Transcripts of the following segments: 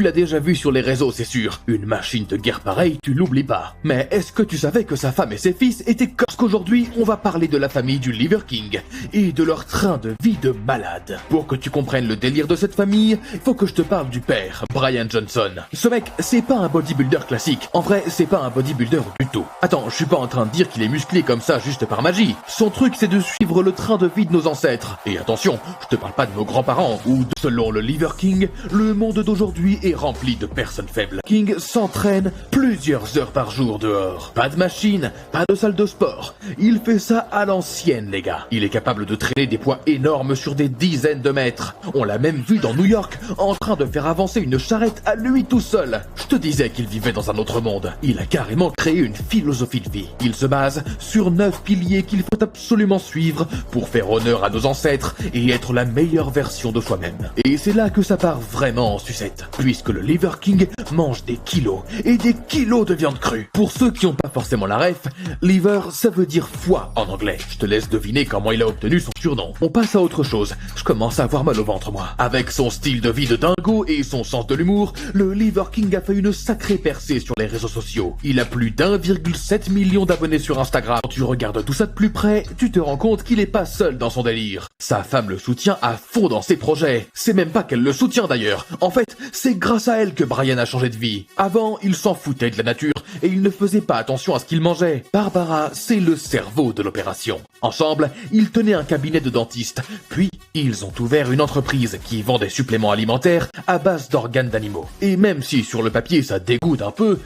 Tu l'as déjà vu sur les réseaux, c'est sûr. Une machine de guerre pareille, tu l'oublies pas. Mais est-ce que tu savais que sa femme et ses fils étaient comme... Parce qu'aujourd'hui, on va parler de la famille du Liver King et de leur train de vie de malade. Pour que tu comprennes le délire de cette famille, il faut que je te parle du père, Brian Johnson. Ce mec, c'est pas un bodybuilder classique. En vrai, c'est pas un bodybuilder du tout. Attends, je suis pas en train de dire qu'il est musclé comme ça juste par magie. Son truc, c'est de suivre le train de vie de nos ancêtres. Et attention, je te parle pas de nos grands-parents ou de... Selon le Liver King, le monde d'aujourd'hui est rempli de personnes faibles. King s'entraîne plusieurs heures par jour dehors. Pas de machine, pas de salle de sport. Il fait ça à l'ancienne, les gars. Il est capable de traîner des poids énormes sur des dizaines de mètres. On l'a même vu dans New York, en train de faire avancer une charrette à lui tout seul. Je te disais qu'il vivait dans un autre monde. Il a carrément créé une philosophie de vie. Il se base sur 9 piliers qu'il faut absolument suivre pour faire honneur à nos ancêtres et être la meilleure version de soi-même. Et c'est là que ça part vraiment en sucette, puisque le Liver King mange des kilos et des kilos de viande crue. Pour ceux qui n'ont pas forcément la ref, liver ça veut dire foie en anglais. Je te laisse deviner comment il a obtenu son surnom. On passe à autre chose, je commence à avoir mal au ventre moi. Avec son style de vie de dingo et son sens de l'humour, le Liver King a fait une sacrée percée sur les réseaux sociaux. Il a plus d'1,7 million d'abonnés sur Instagram. Quand tu regardes tout ça de plus près, tu te rends compte qu'il est pas seul dans son délire. Sa femme le soutient à fond dans ses projets. C'est même pas qu'elle le soutient d'ailleurs. En fait, c'est grâce à elle que Brian a changé de vie. Avant, il s'en foutait de la nature et il ne faisait pas attention à ce qu'il mangeait. Barbara, c'est le cerveau de l'opération. Ensemble, ils tenaient un cabinet de dentiste. Puis, ils ont ouvert une entreprise qui vend des suppléments alimentaires à base d'organes d'animaux. Et même si sur le papier ça dégoûte un peu,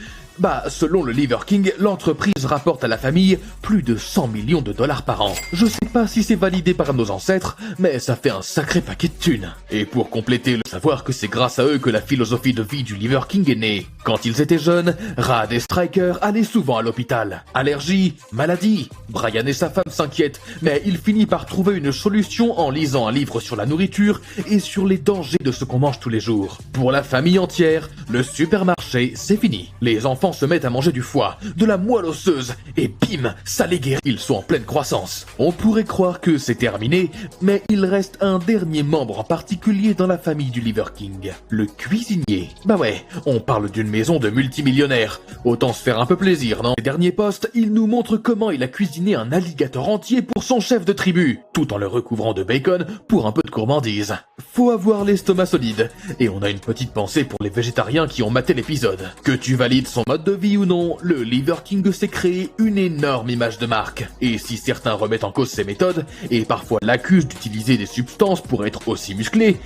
selon le Liver King, l'entreprise rapporte à la famille plus de 100 millions de dollars par an. Je sais pas si c'est validé par nos ancêtres, mais ça fait un sacré paquet de thunes. Et pour compléter le savoir que c'est grâce à eux que la philosophie de vie du Liver King est née. Quand ils étaient jeunes, Rad et Striker allaient souvent à l'hôpital. Allergie, maladie. Brian et sa femme s'inquiètent, mais il finit par trouver une solution en lisant un livre sur la nourriture et sur les dangers de ce qu'on mange tous les jours. Pour la famille entière, le supermarché, c'est fini. Les enfants se mettent à manger du foie, de la moelle osseuse, et bim, ça les guérit. Ils sont en pleine croissance. On pourrait croire que c'est terminé, mais il reste un dernier membre en particulier dans la famille du Liver King, le cuisinier. Bah ouais, on parle d'une maison de multimillionnaires. Autant se faire un peu plaisir, non? Les derniers posts, il nous montre comment il a cuisiné un alligator entier pour son chef de tribu, tout en le recouvrant de bacon pour un peu de gourmandise. Faut avoir l'estomac solide, et on a une petite pensée pour les végétariens qui ont maté l'épisode. Que tu valides son mode de vie ou non, le Liver King s'est créé une énorme image de marque. Et si certains remettent en cause ses méthodes, et parfois l'accusent d'utiliser des substances pour être aussi musclé,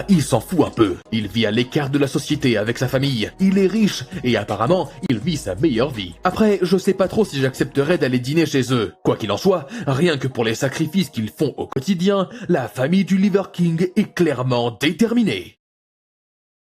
il s'en fout un peu. Il vit à l'écart de la société avec sa famille. Il est riche, et apparemment, il vit sa meilleure vie. Après, je sais pas trop si j'accepterais d'aller dîner chez eux. Quoi qu'il en soit, rien que pour les sacrifices qu'ils font au quotidien, la famille du Liver King est clairement déterminée.